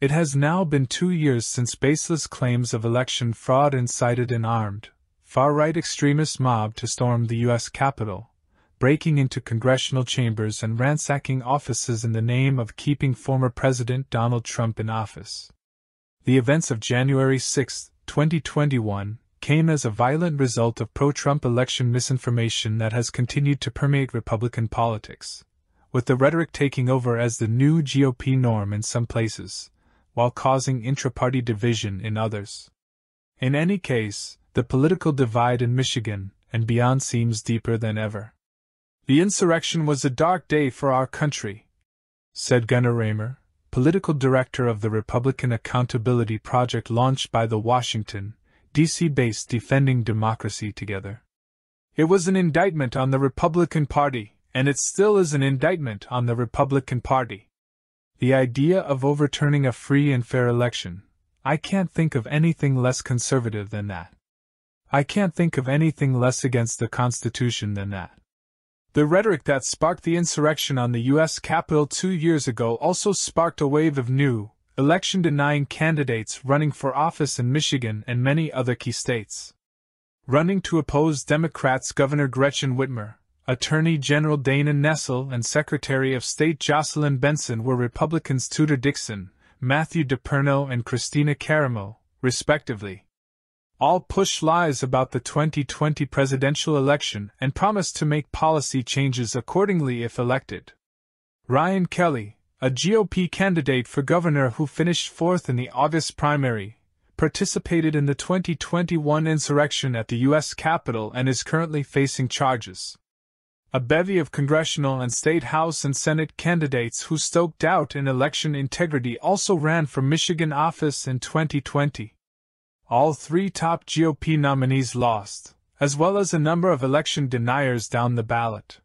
It has now been 2 years since baseless claims of election fraud incited an armed, far-right extremist mob to storm the U.S. Capitol, breaking into congressional chambers and ransacking offices in the name of keeping former President Donald Trump in office. The events of January 6, 2021, came as a violent result of pro-Trump election misinformation that has continued to permeate Republican politics, with the rhetoric taking over as the new GOP norm in some places, while causing intra-party division in others. In any case, the political divide in Michigan and beyond seems deeper than ever. "The insurrection was a dark day for our country," said Gunnar Raymer, political director of the Republican Accountability Project launched by the Washington, D.C.-based Defending Democracy Together. "It was an indictment on the Republican Party, and it still is an indictment on the Republican Party. The idea of overturning a free and fair election, I can't think of anything less conservative than that. I can't think of anything less against the Constitution than that." The rhetoric that sparked the insurrection on the U.S. Capitol 2 years ago also sparked a wave of new, election-denying candidates running for office in Michigan and many other key states. Running to oppose Democrats Governor Gretchen Whitmer, Attorney General Dana Nessel, and Secretary of State Jocelyn Benson were Republicans Tudor Dixon, Matthew DePerno, and Christina Caramo, respectively. All pushed lies about the 2020 presidential election and promised to make policy changes accordingly if elected. Ryan Kelly, a GOP candidate for governor who finished fourth in the August primary, participated in the 2021 insurrection at the U.S. Capitol and is currently facing charges. A bevy of congressional and state House and Senate candidates who stoked doubt in election integrity also ran for Michigan office in 2020. All 3 top GOP nominees lost, as well as a number of election deniers down the ballot.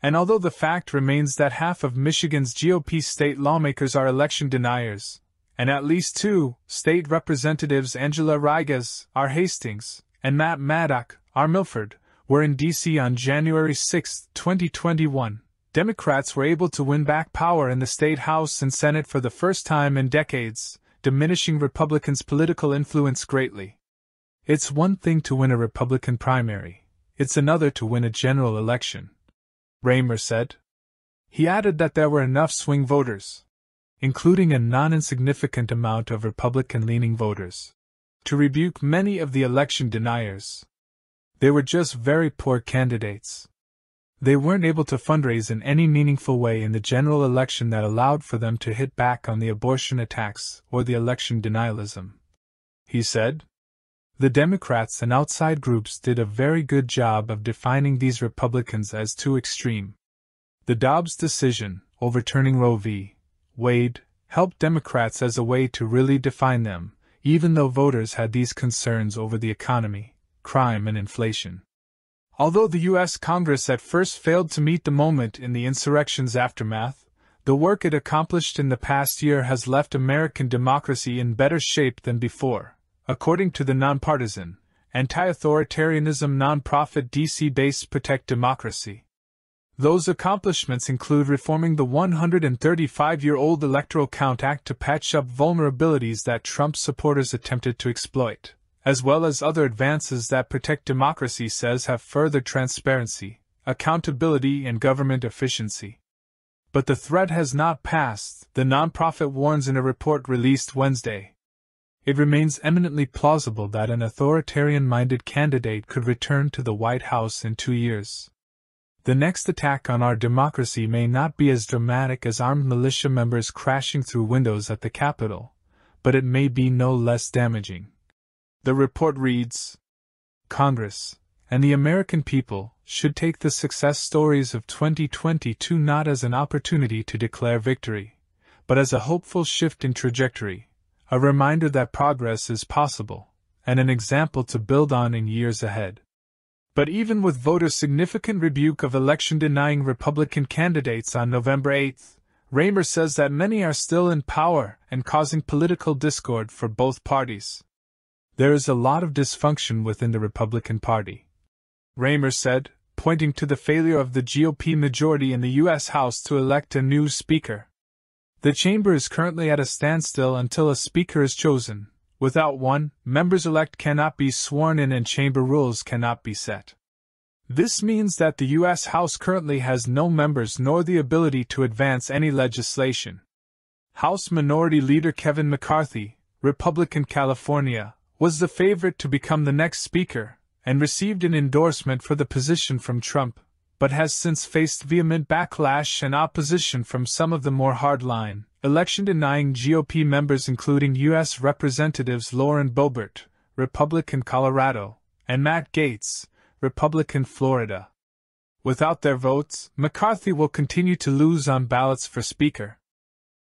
And although the fact remains that half of Michigan's GOP state lawmakers are election deniers, and at least 2 state representatives, Angela Rigas, R. Hastings, and Matt Maddock, R. Milford, were in D.C. on January 6, 2021, Democrats were able to win back power in the state House and Senate for the first time in decades, diminishing Republicans' political influence greatly. "It's one thing to win a Republican primary, it's another to win a general election," Raymer said. He added that there were enough swing voters, including a non-insignificant amount of Republican-leaning voters, to rebuke many of the election deniers. They were just very poor candidates. They weren't able to fundraise in any meaningful way in the general election that allowed for them to hit back on the abortion attacks or the election denialism, he said. The Democrats and outside groups did a very good job of defining these Republicans as too extreme. The Dobbs decision, overturning Roe v. Wade, helped Democrats as a way to really define them, even though voters had these concerns over the economy, crime, and inflation. Although the U.S. Congress at first failed to meet the moment in the insurrection's aftermath, the work it accomplished in the past year has left American democracy in better shape than before, according to the nonpartisan, anti-authoritarianism nonprofit D.C.-based Protect Democracy. Those accomplishments include reforming the 135-year-old Electoral Count Act to patch up vulnerabilities that Trump supporters attempted to exploit, as well as other advances that Protect Democracy says have further transparency, accountability, and government efficiency. But the threat has not passed, the nonprofit warns in a report released Wednesday. It remains eminently plausible that an authoritarian-minded candidate could return to the White House in 2 years. The next attack on our democracy may not be as dramatic as armed militia members crashing through windows at the Capitol, but it may be no less damaging. The report reads, Congress, and the American people, should take the success stories of 2022 not as an opportunity to declare victory, but as a hopeful shift in trajectory, a reminder that progress is possible, and an example to build on in years ahead. But even with voters' significant rebuke of election-denying Republican candidates on November 8, Raymer says that many are still in power and causing political discord for both parties. There is a lot of dysfunction within the Republican Party, Raymer said, pointing to the failure of the GOP majority in the U.S. House to elect a new speaker. The chamber is currently at a standstill until a speaker is chosen. Without one, members-elect cannot be sworn in and chamber rules cannot be set. This means that the U.S. House currently has no members nor the ability to advance any legislation. House Minority Leader Kevin McCarthy, Republican California, was the favorite to become the next speaker, and received an endorsement for the position from Trump, but has since faced vehement backlash and opposition from some of the more hardline, election-denying GOP members including U.S. Representatives Lauren Boebert, Republican Colorado, and Matt Gaetz, Republican Florida. Without their votes, McCarthy will continue to lose on ballots for Speaker.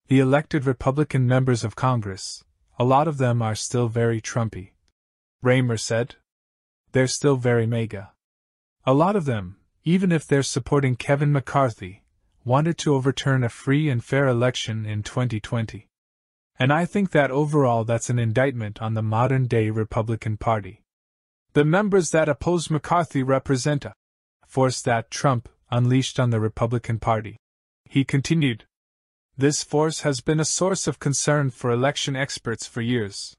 The elected Republican members of Congress, a lot of them are still very Trumpy. Raymer said. They're still very MAGA. A lot of them, even if they're supporting Kevin McCarthy, wanted to overturn a free and fair election in 2020. And I think that overall that's an indictment on the modern-day Republican Party. The members that oppose McCarthy represent a force that Trump unleashed on the Republican Party. He continued. This force has been a source of concern for election experts for years.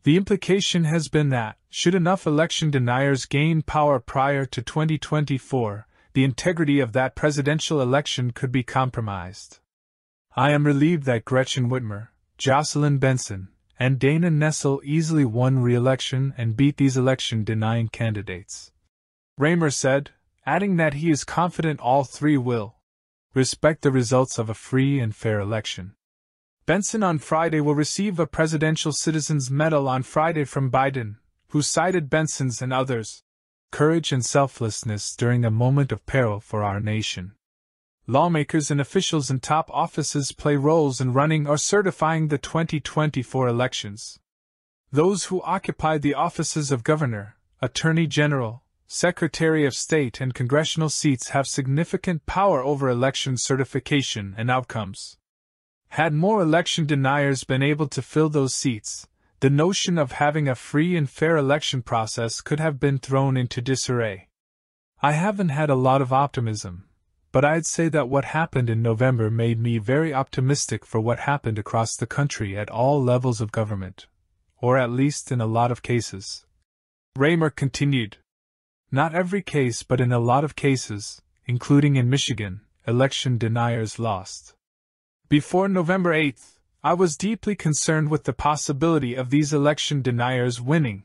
The implication has been that, should enough election deniers gain power prior to 2024, the integrity of that presidential election could be compromised. I am relieved that Gretchen Whitmer, Jocelyn Benson, and Dana Nessel easily won re-election and beat these election-denying candidates. Raymer said, adding that he is confident all three will respect the results of a free and fair election. Benson on Friday will receive a Presidential Citizens Medal on Friday from Biden, who cited Benson's and others' courage and selflessness during a moment of peril for our nation. Lawmakers and officials in top offices play roles in running or certifying the 2024 elections. Those who occupy the offices of Governor, Attorney General, Secretary of State and congressional seats have significant power over election certification and outcomes. Had more election deniers been able to fill those seats, the notion of having a free and fair election process could have been thrown into disarray. I haven't had a lot of optimism, but I'd say that what happened in November made me very optimistic for what happened across the country at all levels of government, or at least in a lot of cases. Raymer continued. Not every case, but in a lot of cases, including in Michigan, election deniers lost. Before November 8th, I was deeply concerned with the possibility of these election deniers winning,